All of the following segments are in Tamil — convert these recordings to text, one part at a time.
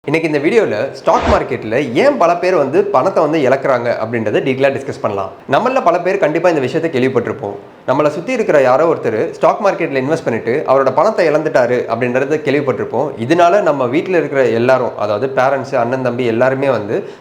இன்னைக்கு இந்த வீடியோல ஸ்டாக் மார்க்கெட்ல ஏன் பல பேர் பணத்தை இழக்கிறாங்க அப்படின்றத டீட்டெயிலாக டிஸ்கஸ் பண்ணலாம். நம்மள பல பேர் கண்டிப்பா இந்த விஷயத்தை கேள்விப்பட்டிருப்போம். நம்மளை சுற்றி இருக்கிற யாரோ ஒருத்தர் ஸ்டாக் மார்க்கெட்டில் இன்வெஸ்ட் பண்ணிட்டு அவரோட பணத்தை இழந்துட்டாரு அப்படின்றத கேள்விப்பட்டிருப்போம். இதனால நம்ம வீட்டில் இருக்கிற எல்லாரும், அதாவது பேரண்ட்ஸ், அண்ணன், தம்பி எல்லாருமே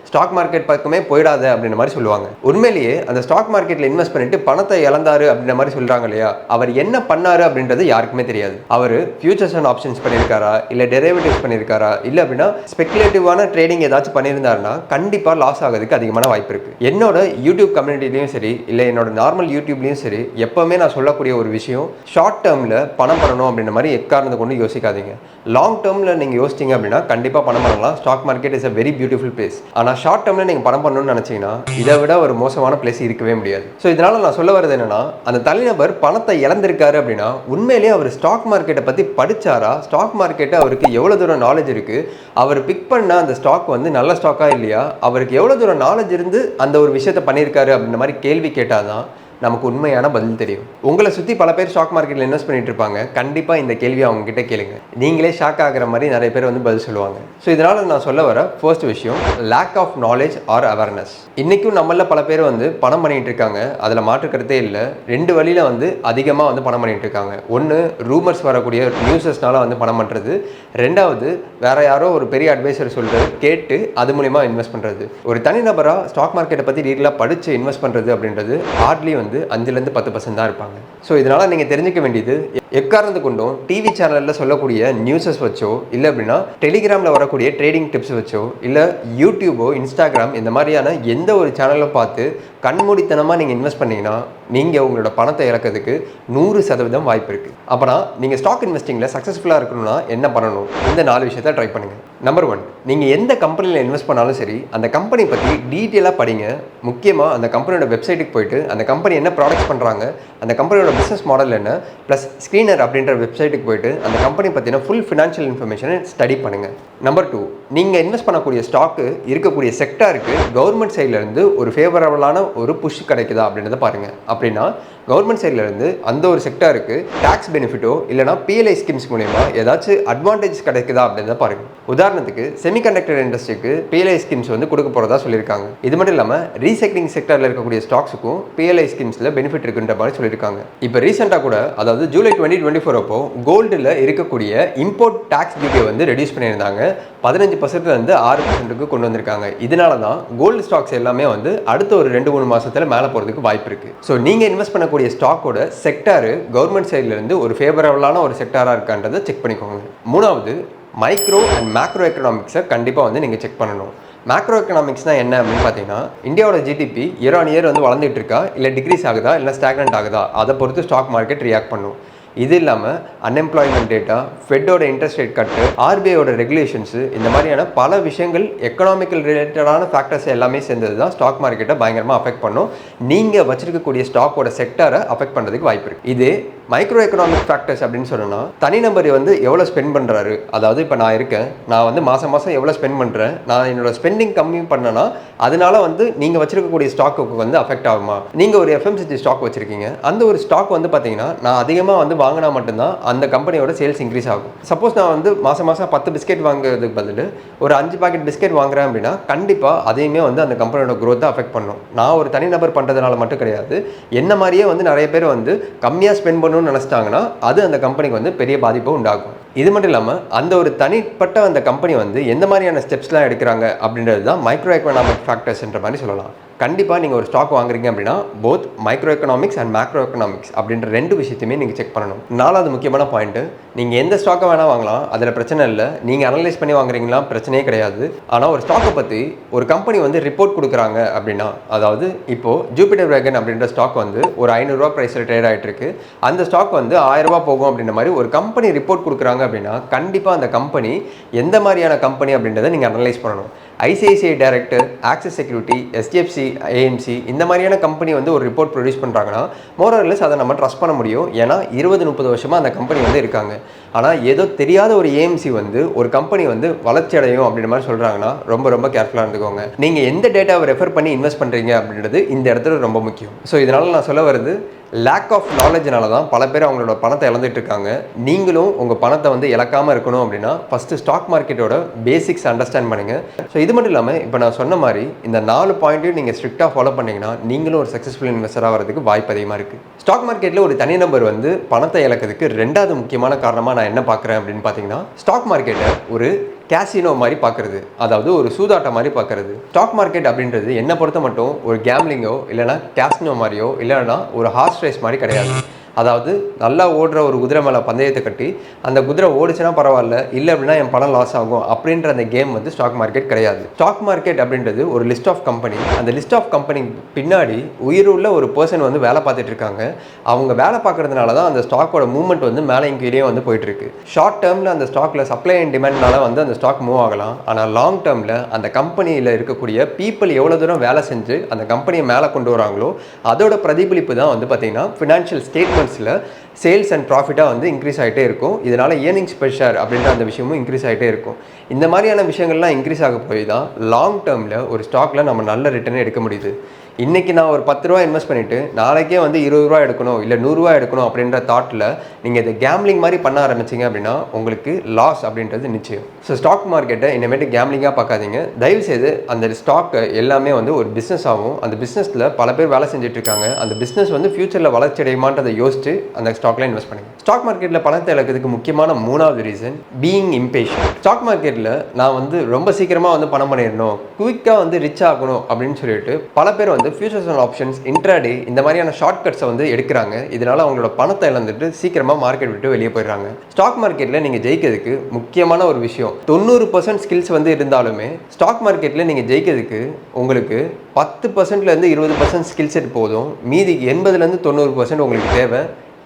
ஸ்டாக் மார்க்கெட் பக்கமே போயிடாத அப்படின்ற மாதிரி சொல்லுவாங்க. உண்மையிலேயே அந்த ஸ்டாக் மார்க்கெட்டில் இன்வெஸ்ட் பண்ணிட்டு பணத்தை இழந்தாரு அப்படின்ற மாதிரி சொல்றாங்க இல்லையா, அவர் என்ன பண்ணாரு அப்படின்றது யாருக்குமே தெரியாது. அவர் ஃபியூச்சர்ஸ் அண்ட் ஆப்ஷன்ஸ் பண்ணியிருக்காரா, இல்லை டெரிவேட்டிவ்ஸ் பண்ணியிருக்காரா, இல்லை அப்படின்னா ஸ்பெகுலேட்டிவான ட்ரேடிங் ஏதாச்சும் பண்ணியிருந்தாருன்னா கண்டிப்பாக லாஸ் ஆகிறதுக்கு அதிகமான வாய்ப்பு இருக்கு. என்னோட யூடியூப் கம்யூனிட்டிலையும் சரி, இல்லை என்னோட நார்மல் யூடியூப்லையும் சரி, எப்பவுமே நான் சொல்லக்கூடிய ஒரு விஷயம், ஷார்ட் டேர்மில் பணம் பண்ணணும் அப்படின்ற மாதிரி எக்காரணத்தை கொண்டு யோசிக்காதீங்க. லாங் டேர்மில் நீங்கள் யோசிச்சிங்க அப்படின்னா கண்டிப்பாக பணம் பண்ணலாம். Stock market is a very beautiful place. ஆனால் ஷார்ட் டேர்மில் நீங்கள் பணம் பண்ணணும்னு நினச்சிங்கன்னா இதை விட ஒரு மோசமான பிளேஸ் இருக்கவே முடியாது. ஸோ இதனால் நான் சொல்ல வரது என்னன்னா, அந்த தனிநபர் பணத்தை இழந்திருக்காரு அப்படின்னா உண்மையிலேயே அவர் ஸ்டாக் மார்க்கெட்டை பற்றி படித்தாரா, ஸ்டாக் மார்க்கெட்டை அவருக்கு எவ்வளோ தூரம் நாலேஜ் இருக்குது, அவர் பிக் பண்ண அந்த ஸ்டாக் நல்ல ஸ்டாக்கா இல்லையா, அவருக்கு எவ்வளோ தூரம் நாலேஜ் இருந்து அந்த ஒரு விஷயத்தை பண்ணியிருக்காரு அப்படின்ற மாதிரி கேள்வி கேட்டால் தான் நமக்கு உண்மையான பதில் தெரியும். உங்களை சுற்றி பல பேர் ஸ்டாக் மார்க்கெட்டில் இன்வெஸ்ட் பண்ணிட்டு இருப்பாங்க. கண்டிப்பாக இந்த கேள்வியை அவங்க கிட்ட கேளுங்க. நீங்களே ஷாக் ஆகிற மாதிரி நிறைய பேர் பதில் சொல்லுவாங்க. ஸோ இதனால் நான் சொல்ல வர ஃபர்ஸ்ட் விஷயம், lack of knowledge or awareness. இன்றைக்கும் நம்மள பல பேர் பணம் பண்ணிட்டு இருக்காங்க. அதில் மாற்றுக்கிறதே இல்லை. ரெண்டு வழியில் அதிகமாக பணம் பண்ணிட்டு இருக்காங்க. ஒன்று, ரூமர்ஸ் வரக்கூடிய நியூஸஸ்னால பணம் பண்ணுறது. ரெண்டாவது, வேற யாரோ ஒரு பெரிய அட்வைசர் சொல்கிறது கேட்டு அது மூலிமா இன்வெஸ்ட் பண்ணுறது. ஒரு தனிநபராக ஸ்டாக் மார்க்கெட்டை பற்றி டீட்டெயிலாக படித்து இன்வெஸ்ட் பண்ணுறது அப்படின்றது ஹார்ட்லி 5-10% தான் இருப்பாங்க. ஸோ இதனால் நீங்கள் தெரிஞ்சுக்க வேண்டியது, எக்காரணத்து கொண்டும் டிவி சேனலில் சொல்லக்கூடிய நியூஸஸ் வச்சோ, இல்லை அப்படின்னா டெலிகிராமில் வரக்கூடிய ட்ரேடிங் டிப்ஸ் வச்சோ, இல்லை யூடியூபோ, இன்ஸ்டாகிராம் இந்த மாதிரியான எந்த ஒரு சேனலை பார்த்து கண்மூடித்தனமாக நீங்கள் இன்வெஸ்ட் பண்ணிங்கன்னா நீங்கள் உங்களோட பணத்தை இழக்கிறதுக்கு 100% வாய்ப்பு இருக்குது. அப்புறம் நீங்கள் ஸ்டாக் இன்வெஸ்டிங்கில் சக்ஸஸ்ஃபுல்லாக இருக்கணும்னா என்ன பண்ணணும்? இந்த 4 விஷயத்தை ட்ரை பண்ணுங்கள். நம்பர் 1, நீங்கள் எந்த கம்பெனியில் இன்வெஸ்ட் பண்ணாலும் சரி, அந்த கம்பெனி பற்றி டீட்டெயிலாக படிங்க. முக்கியமாக அந்த கம்பெனியோட வெப்சைட்டுக்கு போயிட்டு அந்த கம்பெனி என்ன ப்ராடக்ட்ஸ் பண்ணுறாங்க, அந்த கம்பெனியோட பிஸ்னஸ் மாடல் என்ன, ப்ளஸ் ஸ்க்ரீனர் அப்படின்ற வெப்சைட்டுக்கு போயிட்டு அந்த கம்பெனி பற்றின ஃபுல் ஃபினான்ஷியல் இன்ஃபர்மேஷனை ஸ்டடி பண்ணுங்கள். நம்பர் 2, நீங்கள் இன்வெஸ்ட் பண்ணக்கூடிய ஸ்டாக்கு இருக்கக்கூடிய செக்டாருக்கு கவர்மெண்ட் சைட்லேருந்து ஒரு ஃபேவரபுளான ஒரு புஷ் கிடைக்குதா அப்படின்றத பாருங்கள். அப்படின்னா கவர்மெண்ட் சைட்லேருந்து அந்த ஒரு செக்டாருக்கு டேக்ஸ் பெனிஃபிட்டோ இல்லைனா பிஎல்ஐ ஸ்கீம்ஸ் மூலமா ஏதாச்சும் அட்வான்டேஜ் கிடைக்குதா அப்படின்றத பாருங்கள். உதாரணத்துக்கு செமிகண்டக்டர் இண்டஸ்ட்ரிக்கு பிஎல்ஐ ஸ்கீம்ஸ் கொடுக்க போகிறதா சொல்லியிருக்காங்க. இது மட்டும் இல்லாமல் ரீசைக்ளிங் செக்டரில் இருக்கக்கூடிய ஸ்டாக்ஸுக்கும் பிஎல்ஐ ஸ்கீம்ஸில் பெனிஃபிட் இருக்குன்ற மாதிரி சொல்லியிருக்காங்க. இப்போ ரீசெண்டாக கூட, அதாவது ஜூலை 2024 அப்போ கோல்டில் இருக்கக்கூடிய இம்போர்ட் டேக்ஸ் டியூட்டியை ரெடியூஸ் பண்ணியிருந்தாங்க. 15% 6% கொண்டு வந்திருக்காங்க. இதனால தான் கோல்டு ஸ்டாக்ஸ் எல்லாமே அடுத்த ஒரு 2-3 மாதத்தில் மேலே போகிறதுக்கு வாய்ப்பு இருக்குது. ஸோ நீங்கள் இன்வெஸ்ட் பண்ணக்கூடிய ஸ்டாக்கோட செக்டார் கவர்மெண்ட் சைட்லேருந்து ஒரு ஃபேவரபுளான ஒரு செக்டாராக இருக்கான்றதை செக் பண்ணிக்கோங்க. மூணாவது, மைக்ரோ அண்ட் மேக்ரோ எக்கனாமிக்ஸை கண்டிப்பாக நீங்கள் செக் பண்ணணும். மேக்ரோ எக்கனாமிக்ஸ்னால் என்ன அப்படின்னு பார்த்தீங்கன்னா, இந்தியாவோட ஜிடிபி இயர் ஆன் இயர் வளர்ந்துட்டு இருக்கா, இல்லை டிக்ரீஸ் ஆகுதா, இல்லை ஸ்டாக்னன்ட் ஆகுதா, அதை பொறுத்து ஸ்டாக் மார்க்கெட் ரியாக்ட் பண்ணும். இது இல்லாமல் அன்எம்ப்ளாய்மெண்ட் டேட்டா, ஃபெட்டோட இன்ட்ரெஸ்ட் ரேட் கட்டு, ஆர்பிஐயோட ரெகுலேஷன்ஸு, இந்த மாதிரியான பல விஷயங்கள், எக்கனாமிக்கல் ரிலேட்டடான ஃபேக்டர்ஸ் எல்லாமே சேர்ந்தது தான் ஸ்டாக் மார்க்கெட்டை பயங்கரமாக அஃபெக்ட் பண்ணும். நீங்கள் வச்சிருக்கக்கூடிய ஸ்டாக்கோட செக்டரை அஃபெக்ட் பண்ணுறதுக்கு வாய்ப்பு இருக்குது. இது மைக்ரோ எக்கனாமிக் ஃபேக்டர்ஸ் அப்படின்னு சொன்னால், தனிநபர் எவ்வளோ ஸ்பெண்ட் பண்ணுறாரு, அதாவது இப்போ நான் இருக்கேன், நான் மாதம் எவ்வளோ ஸ்பெண்ட் பண்ணுறேன், நான் என்னோட ஸ்பெண்டிங் கம்மி பண்ணேன்னா அதனால நீங்கள் வச்சிருக்கக்கூடிய ஸ்டாக்கு அஃபெக்ட் ஆகுமா? நீங்கள் ஒரு எஃப்எம்சிஜி ஸ்டாக் வச்சிருக்கீங்க, அந்த ஒரு ஸ்டாக் பார்த்தீங்கன்னா நான் அதிகமாக வாங்கினா மட்டும்தான் அந்த கம்பெனியோட சேல்ஸ் இன்க்ரீஸ் ஆகும். சப்போஸ் நான் மாதம் 10 பிஸ்கெட் வாங்குறதுக்கு பதில் ஒரு 5 பாக்கெட் பிஸ்கெட் வாங்குறேன் அப்படின்னா கண்டிப்பாக அதையுமே அந்த கம்பெனியோட க்ரோத்தை அஃபெக்ட் பண்ணும். நான் ஒரு தனிநபர் பண்ணுறதுனால மட்டும் கிடையாது, என்ன மாதிரியே நிறைய பேர் கம்மியாக ஸ்பெண்ட் பண்ணணும்னு நினச்சிட்டாங்கன்னா அது அந்த கம்பெனிக்கு பெரிய பாதிப்பை உண்டாகும். இது மட்டும் இல்லாமல் அந்த ஒரு தனிப்பட்ட அந்த கம்பெனி எந்த மாதிரியான ஸ்டெப்ஸ்லாம் எடுக்கிறாங்க அப்படின்றது தான் மைக்ரோ எக்கனாமிக் ஃபேக்டர்ஸ்ன்ற மாதிரி சொல்லலாம். கண்டிப்பாக நீங்கள் ஒரு ஸ்டாக் வாங்குறீங்க அப்படின்னா both micro economics and macro economics அப்படின்ற 2 விஷயத்தையுமே நீங்கள் செக் பண்ணணும். 4வது முக்கியமான பாயிண்ட்டு, நீங்கள் எந்த ஸ்டாக்கை வேணால் வாங்கலாம், அதில் பிரச்சனை இல்லை. நீங்கள் அனலைஸ் பண்ணி வாங்குறீங்களா, பிரச்சனையே கிடையாது. ஆனால் ஒரு ஸ்டாக்கை பற்றி ஒரு கம்பெனி ரிப்போர்ட் கொடுக்குறாங்க அப்படின்னா, அதாவது இப்போது ஜூபிட்டர் வேகன் அப்படின்ற ஸ்டாக் ஒரு 500 ரூபா ப்ரைஸில் ட்ரேட் ஆகிட்டு இருக்கு, அந்த ஸ்டாக் 1000 ரூபா போகும் அப்படின்ற மாதிரி ஒரு கம்பெனி ரிப்போர்ட் கொடுக்குறாங்க அப்படின்னா கண்டிப்பாக அந்த கம்பெனி எந்த மாதிரியான கம்பெனி அப்படின்றத நீங்கள் அனலைஸ் பண்ணணும். ICICI director, axis security, SDFC, AMC இந்த மாதிரியான கம்பெனி ஒரு ரிப்போர்ட் ப்ரொடியூஸ் பண்ணுறாங்கன்னா மோரல்லஸ் அதை நம்ம ட்ரஸ்ட் பண்ண முடியும். ஏன்னா 20-30 வருஷமாக அந்த கம்பெனி இருக்காங்க. ஆனால் ஏதோ தெரியாத ஒரு ஏஎம்சி ஒரு கம்பெனி வளர்ச்சி அடையும் அப்படின்ற மாதிரி சொல்கிறாங்கன்னா ரொம்ப கேர்ஃபுல்லாக இருந்துக்கோங்க. நீங்கள் எந்த டேட்டாவை ரெஃபர் பண்ணி இன்வெஸ்ட் பண்ணுறீங்க அப்படின்றது இந்த இடத்துல ரொம்ப முக்கியம். ஸோ இதனால் நான் சொல்ல வருது, லேக் ஆஃப் நாலேஜ்னால தான் பல பேர் அவங்களோட பணத்தை இழந்துட்டு இருக்காங்க. நீங்களும் உங்கள் பணத்தை வந்து இழக்காமல் இருக்கணும் அப்படின்னா ஃபஸ்ட்டு ஸ்டாக் மார்க்கெட்டோட பேசிக்ஸ் அண்டர்ஸ்டாண்ட் பண்ணுங்கள். ஸோ இது மட்டும் இல்லாமல் இப்போ நான் சொன்ன மாதிரி இந்த 4 பாயிண்ட்டையும் நீங்கள் ஸ்ட்ரிக்டாக ஃபாலோ பண்ணிங்கன்னா நீங்களும் ஒரு சக்ஸஸ்ஃபுல் இன்வெஸ்டராக வரதுக்கு வாய்ப்பு அதிகமாக இருக்குது. ஸ்டாக் மார்க்கெட்டில் ஒரு தனி நபர் வந்து பணத்தை இழக்கிறதுக்கு 2வது முக்கியமான காரணமாக நான் என்ன பார்க்குறேன் அப்படின்னு பார்த்தீங்கன்னா, ஸ்டாக் மார்க்கெட்டை ஒரு கேசினோ மாதிரி பார்க்குறது, அதாவது ஒரு சூதாட்டம் மாதிரி பார்க்குறது. ஸ்டாக் மார்க்கெட் அப்படின்றது என்னை பொறுத்த மட்டும் ஒரு கேம்லிங்கோ இல்லைனா கேசினோ மாதிரியோ இல்லைனா ஒரு ஹார்ஸ் ரேஸ் மாதிரி கிடையாது. அதாவது நல்லா ஓடுற ஒரு குதிரை மேலே பந்தயத்தை கட்டி அந்த குதிரை ஓடிச்சுன்னா பரவாயில்ல, இல்லை அப்படின்னா என் பணம் லாஸ் ஆகும் அப்படின்ற அந்த கேம் வந்து ஸ்டாக் மார்க்கெட் கிடையாது. ஸ்டாக் மார்க்கெட் அப்படின்றது ஒரு லிஸ்ட் ஆஃப் கம்பெனி. அந்த லிஸ்ட் ஆஃப் கம்பெனி பின்னாடி உயிருள்ள ஒரு பர்சன் வந்து வேலை பார்த்துட்டு இருக்காங்க. அவங்க வேலை பார்க்கறதுனால தான் அந்த ஸ்டாக்கோட மூவ்மெண்ட் வந்து மேலே கீழே வந்து போயிட்டு இருக்கு. ஷார்ட் டேர்மில் அந்த ஸ்டாக்ல சப்ளை அண்ட் டிமாண்ட்னால வந்து அந்த ஸ்டாக் மூவ் ஆகலாம். ஆனால் லாங் டேர்மில் அந்த கம்பெனியில் இருக்கக்கூடிய பீப்புள் எவ்வளோ தூரம் வேலை செஞ்சு அந்த கம்பெனியை மேலே கொண்டு வராங்களோ அதோட பிரதிபலிப்பு தான் வந்து பார்த்தீங்கன்னா ஃபினான்ஷியல் ஸ்டேட்மெண்ட் சேல்ஸ் அண்ட் ப்ராஃபிட்டாக வந்து இன்க்ரீஸ் ஆகிட்டே இருக்கும். இதனால் ஏர்னிங்ஸ் பெர் ஷேர் அப்படின்ற அந்த விஷயமும் இன்க்ரீஸ் ஆகிட்டே இருக்கும். இந்த மாதிரியான விஷயங்கள்லாம் இன்க்ரீஸ் ஆக போய் தான் லாங் டேர்மில் ஒரு ஸ்டாக்கில் நம்ம நல்ல ரிட்டர்ன் எடுக்க முடியுது. இன்றைக்கி நான் ஒரு 10 ரூபா இன்வெஸ்ட் பண்ணிவிட்டு நாளைக்கே வந்து 20 ரூபா எடுக்கணும் இல்லை 100 ரூபா எடுக்கணும் அப்படின்ற தாட்டில் நீங்கள் இதை கேம்லிங் மாதிரி பண்ண ஆரம்பிச்சிங்க அப்படின்னா உங்களுக்கு லாஸ் அப்படின்றது நிச்சயம். ஸோ ஸ்டாக் மார்க்கெட்டை இனிமேட்டு கேம்லிங்காக பார்க்காதீங்க. தயவுசெய்து அந்த ஸ்டாக் எல்லாமே வந்து ஒரு பிஸ்னஸ் ஆகும். அந்த பிஸ்னஸில் பல பேர் வேலை செஞ்சுட்டு இருக்காங்க. அந்த பிஸ்னஸ் வந்து ஃபியூச்சரில் வளர்ச்சி அடையுமான்றதை யோசிச்சு அந்த ஸ்டாக்ல இன்வெஸ்ட் பண்ணுங்கள். ஸ்டாக் மார்க்கெட்டில் பணத்தை இழக்கிறதுக்கு முக்கியமான 3வது ரீசன் பீயிங் இம்பேஷன்ட். ஸ்டாக் மார்க்கெட்டில் நான் வந்து ரொம்ப சீக்கிரமாக வந்து பணம் பண்ணிடணும், குயிக்காக வந்து ரிச் ஆகணும் அப்படின்னு சொல்லிட்டு பல பேர் வந்து ஃபியூச்சர்ஸ் அண்ட் ஆப்ஷன்ஸ், இன்ட்ராடே இந்த மாதிரியான ஷார்ட்கட்ஸை வந்து எடுக்கிறாங்க. இதனால அவங்களோட பணத்தை இழந்துட்டு சீக்கிரமாக மார்க்கெட் விட்டு வெளியே போயிடுறாங்க. ஸ்டாக் மார்க்கெட்டில் நீங்கள் ஜெயிக்கிறதுக்கு முக்கியமான ஒரு விஷயம் 90% ஸ்கில்ஸ் வந்து இருந்தாலுமே ஸ்டாக் மார்க்கெட்டில் நீங்கள் ஜெயிக்கிறதுக்கு உங்களுக்கு 10%லேருந்து 20% ஸ்கில் செட் போதும். மீதி 80லேருந்து 90% உங்களுக்கு தேவை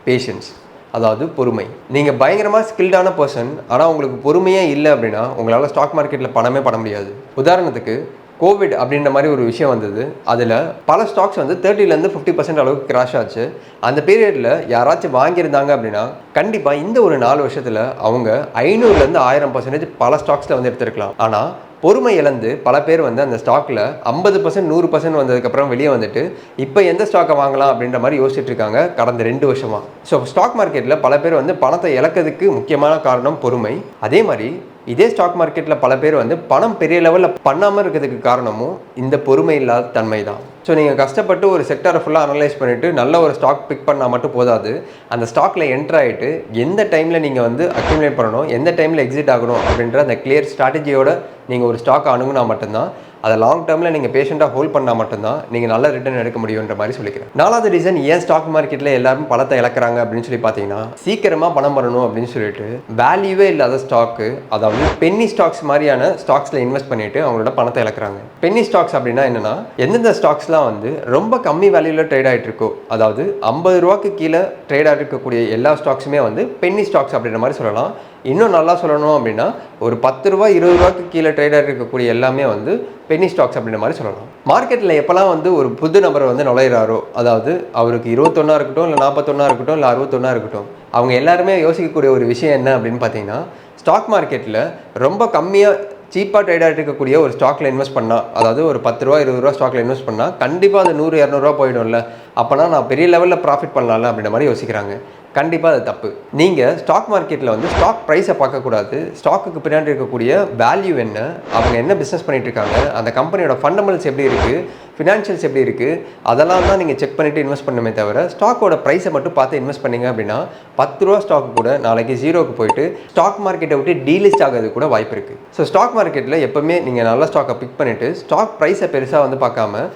பேஷன்ஸ், அதாவது பொறுமை. நீங்கள் பயங்கரமாக ஸ்கில்டான பர்சன் ஆனால் உங்களுக்கு பொறுமையே இல்லை அப்படின்னா உங்களால் ஸ்டாக் மார்க்கெட்டில் பணமே பண்ண முடியாது. உதாரணத்துக்கு கோவிட் அப்படின்ற மாதிரி ஒரு விஷயம் வந்தது. அதில் பல ஸ்டாக்ஸ் வந்து 30லேருந்து 50% அளவுக்கு கிராஷ் ஆச்சு. அந்த பீரியடில் யாராச்சும் வாங்கியிருந்தாங்க அப்படின்னா கண்டிப்பாக இந்த ஒரு 4 வருஷத்தில் அவங்க 500லேருந்து 1000% பல ஸ்டாக்ஸில் வந்து எடுத்துருக்கலாம். ஆனால் பொறுமை இழந்து பல பேர் வந்து அந்த ஸ்டாக்கில் 50% 100% வந்ததுக்கப்புறம் வெளியே வந்துட்டு இப்போ எந்த ஸ்டாக்கை வாங்கலாம் அப்படின்ற மாதிரி யோசிச்சுட்டு இருக்காங்க கடந்த 2 வருஷமாக. ஸோ ஸ்டாக் மார்க்கெட்டில் பல பேர் வந்து பணத்தை இழக்கிறதுக்கு முக்கியமான காரணம் பொறுமை. அதே மாதிரி இதே ஸ்டாக் மார்க்கெட்டில் பல பேர் வந்து பணம் பெரிய லெவலில் பண்ணாமல் இருக்கிறதுக்கு காரணமும் இந்த பொறுமை இல்லாத தன்மை தான். ஸோ நீங்கள் கஷ்டப்பட்டு ஒரு செக்டரை ஃபுல்லாக அனலைஸ் பண்ணிவிட்டு நல்ல ஒரு ஸ்டாக் பிக் பண்ணால் மட்டும் போதாது. அந்த ஸ்டாக்கில் என்ட்ரு ஆகிட்டு எந்த டைமில் நீங்கள் வந்து அக்யூமுலேட் பண்ணணும், எந்த டைமில் எக்ஸிட் ஆகணும் அப்படின்ற அந்த கிளியர் ஸ்ட்ராட்டஜியோட நீங்கள் ஒரு ஸ்டாக் அணுகுனா மட்டும்தான், அதை லாங் டேர்மில் நீங்கள் பேஷண்ட்டாக ஹோல்ட் பண்ணால் மட்டும்தான் நீங்கள் நல்ல ரிட்டர்ன் எடுக்க முடியுன்ற மாதிரி சொல்லிக்கிறேன். 4வது ரீசன் ஏன் ஸ்டாக் மார்க்கெட்டில் எல்லாரும் பணத்தை இழக்கிறாங்க அப்படின்னு சொல்லி பார்த்தீங்கன்னா, சீக்கிரமாக பணம் பண்ணணும் அப்படின்னு சொல்லிட்டு வேல்யூவே இல்லாத ஸ்டாக்கு, அதாவது பென்னி ஸ்டாக்ஸ் மாதிரியான ஸ்டாக்ஸில் இன்வெஸ்ட் பண்ணிட்டு அவங்களோட பணத்தை இழக்கிறாங்க. பென்னி ஸ்டாக்ஸ் அப்படின்னா என்னன்னா, எந்தெந்த ஸ்டாக்ஸ்லாம் வந்து ரொம்ப கம்மி வேல்யூவில் ட்ரேட் ஆகிட்டு இருக்கோ, அதாவது 50 ரூபாய்க்கு கீழே ட்ரேட் ஆகிட்டு இருக்கக்கூடிய எல்லா ஸ்டாக்ஸுமே வந்து பென்னி ஸ்டாக்ஸ் அப்படின்ற மாதிரி சொல்லலாம். இன்னும் நல்லா சொல்லணும் அப்படின்னா ஒரு 10 ரூபா 20 ரூபாய்க்கு கீழே ட்ரேடாக இருக்கக்கூடிய எல்லாமே வந்து பென்னி ஸ்டாக்ஸ் அப்படின்ற மாதிரி சொல்லலாம். மார்க்கெட்டில் எப்போல்லாம் வந்து ஒரு புது நபரை வந்து நுழையிறாரோ, அதாவது அவருக்கு 21 இருக்கட்டும் இல்லை 41 இருக்கட்டும் இல்லை 61 இருக்கட்டும், அவங்க எல்லாருமே யோசிக்கக்கூடிய ஒரு விஷயம் என்ன அப்படின்னு பார்த்தீங்கன்னா, ஸ்டாக் மார்க்கெட்டில் ரொம்ப கம்மியாக சீப்பாக ட்ரேட் ஆகிட்டு இருக்கக்கூடிய ஒரு ஸ்டாக்கில் இன்வெஸ்ட் பண்ணால், அதாவது ஒரு 10 ரூபா 20 ரூபா ஸ்டாக்கில் இன்வெஸ்ட் பண்ணால் கண்டிப்பாக அது 100-200 ரூபா போயிடும்ல, அப்போனா நான் பெரிய லெவலில் ப்ராஃபிட் பண்ணலாம்ல அப்படின்ற மாதிரி யோசிக்கிறாங்க. கண்டிப்பாக அது தப்பு. நீங்கள் ஸ்டாக் மார்க்கெட்டில் வந்து ஸ்டாக் ப்ரைஸை பார்க்கக்கூடாது, ஸ்டாக்குக்கு பின்னாடி இருக்கக்கூடிய வேல்யூ என்ன, அவங்க என்ன பிஸ்னஸ் பண்ணிகிட்டு இருக்காங்க, அந்த கம்பெனியோட ஃபண்டமெண்டல்ஸ் எப்படி இருக்குது, ஃபினான்ஷியல்ஸ் எப்படி இருக்குது, அதெல்லாம் தான் நீங்கள் செக் பண்ணிவிட்டு இன்வெஸ்ட் பண்ணணுமே தவிர ஸ்டாக்கோட ப்ரைஸை மட்டும் பார்த்து இன்வெஸ்ட் பண்ணிங்க அப்படின்னா 10 ரூபா ஸ்டாக்கு கூட நாளைக்கு ஜீரோக்கு போயிட்டு ஸ்டாக் மார்க்கெட்டை விட்டு டீலிஸ்ட் ஆகிறது கூட வாய்ப்பு இருக்குது. ஸோ ஸ்டாக் மார்க்கெட்டில் எப்போவுமே நீங்கள் நல்ல ஸ்டாக்கை பிக் பண்ணிவிட்டு ஸ்டாக் ப்ரைஸை பெருசாக வந்து பார்க்காம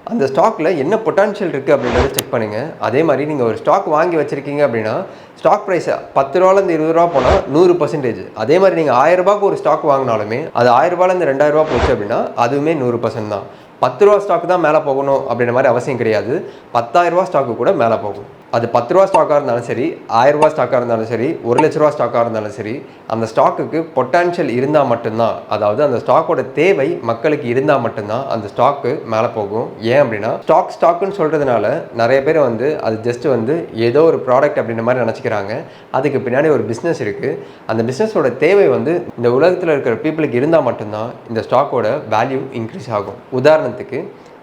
அந்த ஸ்டாக்கில் என்ன பொட்டான்ஷியல் இருக்குது அப்படின்றத செக் பண்ணுங்கள். அதே மாதிரி நீங்கள் ஒரு ஸ்டாக் வாங்கி வச்சுருக்கீங்க அப்படின்னா ஸ்டாக் ப்ரைஸை 10 ரூபாலேருந்து 20 ரூபா போனால் 100%. அதே மாதிரி நீங்கள் 1000 ரூபாய்க்கு ஒரு ஸ்டாக் வாங்கினாலுமே அது 1000 ரூபாலேருந்து 2000 ரூபா போச்சு அப்படின்னா அதுவுமே 100% தான். 10 ரூபா ஸ்டாக்கு தான் மேலே போகணும் அப்படின்ற மாதிரி அவசியம் கிடையாது. 10,000 ரூபா ஸ்டாக்கு கூட மேலே போகும். அது 10 ரூபா ஸ்டாக்காக இருந்தாலும் சரி, 1000 ரூபா ஸ்டாக்காக இருந்தாலும் சரி, 1 லட்ச ரூபா ஸ்டாக்காக இருந்தாலும் சரி, அந்த ஸ்டாக்குக்கு பொட்டான்ஷியல் இருந்தால் மட்டும்தான், அதாவது அந்த ஸ்டாக்கோட தேவை மக்களுக்கு இருந்தால் மட்டும்தான் அந்த ஸ்டாக்கு மேலே போகும். ஏன் அப்படின்னா ஸ்டாக்குன்னு சொல்கிறதுனால நிறைய பேர் வந்து அது ஜஸ்ட் வந்து ஏதோ ஒரு ப்ராடக்ட் அப்படின்ற மாதிரி நினச்சிக்கிறாங்க. அதுக்கு பின்னாடி ஒரு பிஸ்னஸ் இருக்குது. அந்த பிஸ்னஸோட தேவை வந்து இந்த உலகத்தில் இருக்கிற பீப்புளுக்கு இருந்தால் மட்டும்தான் இந்த ஸ்டாக்கோட வேல்யூ இன்க்ரீஸ் ஆகும். உதாரணத்துக்கு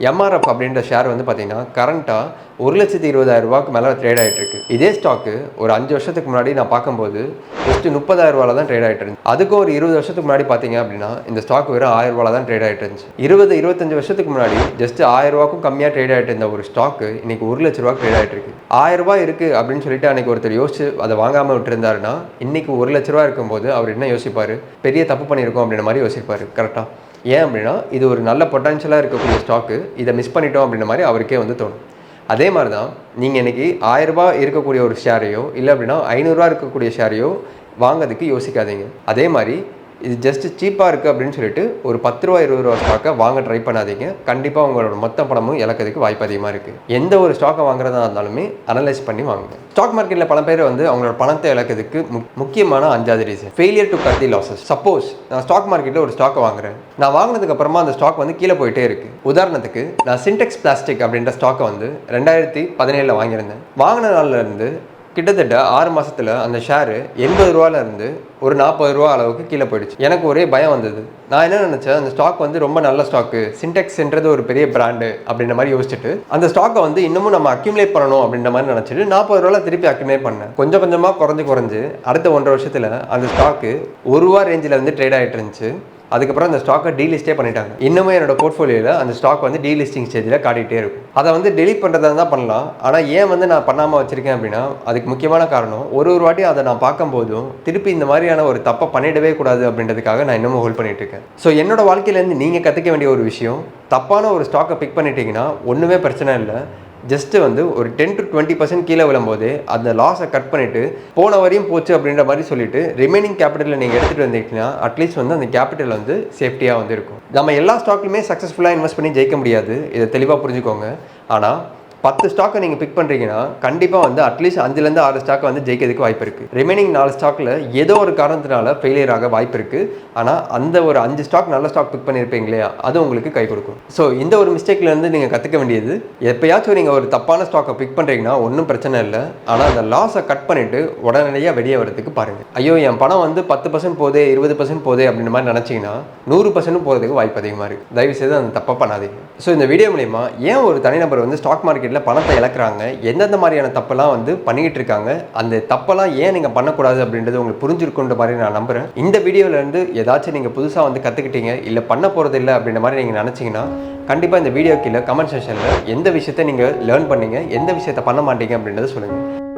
எம்ஆர்எஃப் அப்படின்ற ஷேர் வந்து பார்த்தீங்கன்னா கரண்ட்டாக 1,20,000 ரூபாய்க்கு மேலே ட்ரேட் ஆகிட்டு இருக்கு. இதே ஸ்டாக்கு ஒரு 5 வருஷத்துக்கு முன்னாடி நான் பார்க்கும்போது ஜஸ்ட் 30,000 ரூபாயில் தான் ட்ரேட் ஆகிட்டு இருந்துச்சு. அதுக்கு ஒரு 20 வருஷத்துக்கு முன்னாடி பார்த்தீங்க அப்படின்னா இந்த ஸ்டாக் வெறும் 1000 ரூபாயில் தான் ட்ரேட் ஆகிட்டு இருந்துச்சு. 20-25 வருஷத்துக்கு முன்னாடி ஜஸ்ட் 1000 ரூபாய்க்கும் கம்மியாக ட்ரேட் ஆகிட்டு இருந்த ஒரு ஸ்டாக்கு இன்னைக்கு 1,00,000 ரூபாய்க்கு ட்ரேட் ஆகிட்டு இருக்கு. 1000 ரூபாய் இருக்கு அப்படின்னு சொல்லிட்டு அன்னைக்கு ஒருத்தர் யோசிச்சு அதை வாங்காமல் விட்டுருந்தாருன்னா இன்னைக்கு 1,00,000 ரூபாய் இருக்கும்போது அவர் என்ன யோசிப்பார்? பெரிய தப்பு பண்ணியிருக்கோம் அப்படின்ற மாதிரி யோசிப்பார். கரெக்டாக? ஏன் அப்படின்னா இது ஒரு நல்ல பொட்டன்ஷியலாக இருக்கக்கூடிய ஸ்டாக்கு, இதை மிஸ் பண்ணிட்டோம் அப்படின்ற மாதிரி அவருக்கே வந்து தோணும். அதே மாதிரி தான் நீங்கள் இன்றைக்கி 1000 ரூபாய் இருக்கக்கூடிய ஒரு ஷேரையோ இல்லை அப்படின்னா 500 ரூபா இருக்கக்கூடிய ஷேரையோ வாங்கிறதுக்கு யோசிக்காதீங்க. அதே மாதிரி இது ஜஸ்ட் சீப்பாக இருக்குது அப்படின்னு சொல்லிட்டு ஒரு 10 ரூபா 20 ரூபா ஸ்டாக்கை வாங்க ட்ரை பண்ணாதீங்க. கண்டிப்பாக உங்களோட மொத்த பணமும் இழக்கிறதுக்கு வாய்ப்பு அதிகமாக இருக்குது. எந்த ஒரு ஸ்டாக்கை வாங்குறதா இருந்தாலுமே அனலைஸ் பண்ணி வாங்குங்க. ஸ்டாக் மார்க்கெட்டில் பல பேர் வந்து அவங்களோட பணத்தை இழக்கிறதுக்கு முக்கியமான 5வது reason failure to cut the losses. Suppose நான் ஸ்டாக் மார்க்கெட்டில் ஒரு ஸ்டாக்கை வாங்குறேன், நான் வாங்கினதுக்கு அப்புறமா அந்த ஸ்டாக் வந்து கீழே போயிட்டே இருக்குது. உதாரணத்துக்கு நான் சின்டெக்ஸ் பிளாஸ்டிக் அப்படின்ற ஸ்டாக்கை வந்து 2017 வாங்கியிருந்தேன். வாங்கின நாள்லேருந்து கிட்டத்தட்ட 6 மாதத்தில் அந்த ஷேரு 80 ரூபாயிலேருந்து ஒரு 40 ரூபா அளவுக்கு கீழே போயிடுச்சு. எனக்கு ஒரே பயம் வந்தது. நான் என்ன நினச்சேன், அந்த ஸ்டாக் வந்து ரொம்ப நல்ல ஸ்டாக்கு, சின்டெக்ஸ்ன்றது ஒரு பெரிய பிராண்டு அப்படின்ற மாதிரி யோசிச்சுட்டு அந்த ஸ்டாக்கை வந்து இன்னமும் நம்ம அக்யூமுலேட் பண்ணணும் அப்படின்ற மாதிரி நினச்சிட்டு 40 ரூபாயில் திருப்பி அக்யூமுலேட் பண்ணேன். கொஞ்சம் கொஞ்சமாக குறைஞ்சு அடுத்த 1.5 வருஷத்தில் அந்த ஸ்டாக்கு 1 ரூபா ரேஞ்சில் வந்து ட்ரேட் ஆகிட்டு இருந்துச்சு. அதுக்கப்புறம் அந்த ஸ்டாக்கை டீலிஸ்டே பண்ணிட்டாங்க. இன்னுமே என்னோட போர்ட்ஃபோலியோவில் அந்த ஸ்டாக் வந்து டீலிஸ்டிங் ஸ்டேஜில் காட்டிகிட்டே இருக்கும். அதை வந்து டெலிட் பண்ணுறதா தான் பண்ணலாம். ஆனால் ஏன் வந்து நான் பண்ணாமல் வச்சுருக்கேன் அப்படின்னா அதுக்கு முக்கியமான காரணம், ஒரு வாட்டி அதை நான் பார்க்கும்போதும் திருப்பி இந்த மாதிரியான ஒரு தப்பை பண்ணிடவே கூடாது அப்படின்றதுக்காக நான் இன்னமும் ஹோல்ட் பண்ணிட்டு இருக்கேன். ஸோ என்னோட வாழ்க்கையிலேருந்து நீங்கள் கற்றுக்க வேண்டிய ஒரு விஷயம், தப்பான ஒரு ஸ்டாக்கை பிக் பண்ணிட்டீங்கன்னா ஒன்றுமே பிரச்சனை இல்லை. ஜஸ்ட்டு வந்து ஒரு 10-20% கீழே விழும்போது அந்த லாஸை கட் பண்ணிவிட்டு போன வரையும் போச்சு அப்படின்ற மாதிரி சொல்லிட்டு ரிமைனிங் கேபிட்டலில் நீங்கள் எடுத்துகிட்டு வந்தீங்கன்னா அட்லீஸ்ட் வந்து அந்த கேபிட்டல் வந்து சேஃப்டியாக வந்து இருக்கும். நம்ம எல்லா ஸ்டாக்லையுமே சக்ஸஸ்ஃபுல்லாக இன்வெஸ்ட் பண்ணி ஜெயிக்க முடியாது, இதை தெளிவாக புரிஞ்சுக்கோங்க. ஆனால் 10 ஸ்டாக்கை நீங்கள் பிக் பண்ணுறீங்கன்னா கண்டிப்பாக வந்து அட்லீஸ்ட் 5-6 ஸ்டாக்கை வந்து ஜெயிக்கிறதுக்கு வாய்ப்பு இருக்குது. ரிமைனிங் 4 ஸ்டாக்கில் ஏதோ ஒரு காரணத்தினால ஃபெயிலியர் ஆக வாய்ப்பு இருக்குது. ஆனால் அந்த ஒரு 5 ஸ்டாக் நல்ல ஸ்டாக் பிக் பண்ணியிருப்பீங்களே அது உங்களுக்கு கை கொடுக்கும். ஸோ இந்த ஒரு மிஸ்டேக்லேருந்து நீங்கள் கற்றுக்க வேண்டியது, எப்போயாச்சும் நீங்கள் ஒரு தப்பான ஸ்டாக்கை பிக் பண்ணுறீங்கன்னா ஒன்றும் பிரச்சனை இல்லை. ஆனால் அந்த லாஸை கட் பண்ணிவிட்டு உடனடியாக வெளியே வரதுக்கு பாருங்கள். ஐயோ என் பணம் வந்து 10% போதே 20% போதே அப்படின்ற மாதிரி நினச்சிங்கன்னா 100% போகிறதுக்கு வாய்ப்பு அதிகமாக இருக்குது. தயவுசெய்து அந்த தப்பாக பண்ணாதீங்க. ஸோ இந்த வீடியோ மூலிமா ஏன் ஒரு தனிநபர் வந்து ஸ்டாக் மார்க்கெட் பணத்தை இழக்கிறாங்க, எந்தெந்த மாதிரியான தப்பெல்லாம் வந்து பண்ணிக்கிட்டு இருக்காங்க, அந்த தப்பெல்லாம் ஏன் நீங்கள் பண்ணக்கூடாது அப்படின்றது உங்களுக்கு புரிஞ்சிருக்குன்ற மாதிரி நான் நம்புகிறேன். இந்த வீடியோவிலேருந்து ஏதாச்சும் நீங்கள் புதுசாக வந்து கற்றுக்கிட்டீங்க இல்லை பண்ண போகிறது இல்லை அப்படின்ற மாதிரி நீங்கள் நினச்சிங்கன்னா கண்டிப்பாக இந்த வீடியோ கீழே கமெண்ட் செக்ஷனில் எந்த விஷயத்தை நீங்கள் லேர்ன் பண்ணீங்க, எந்த விஷயத்தை பண்ண மாட்டீங்க அப்படின்றத சொல்லுங்கள்.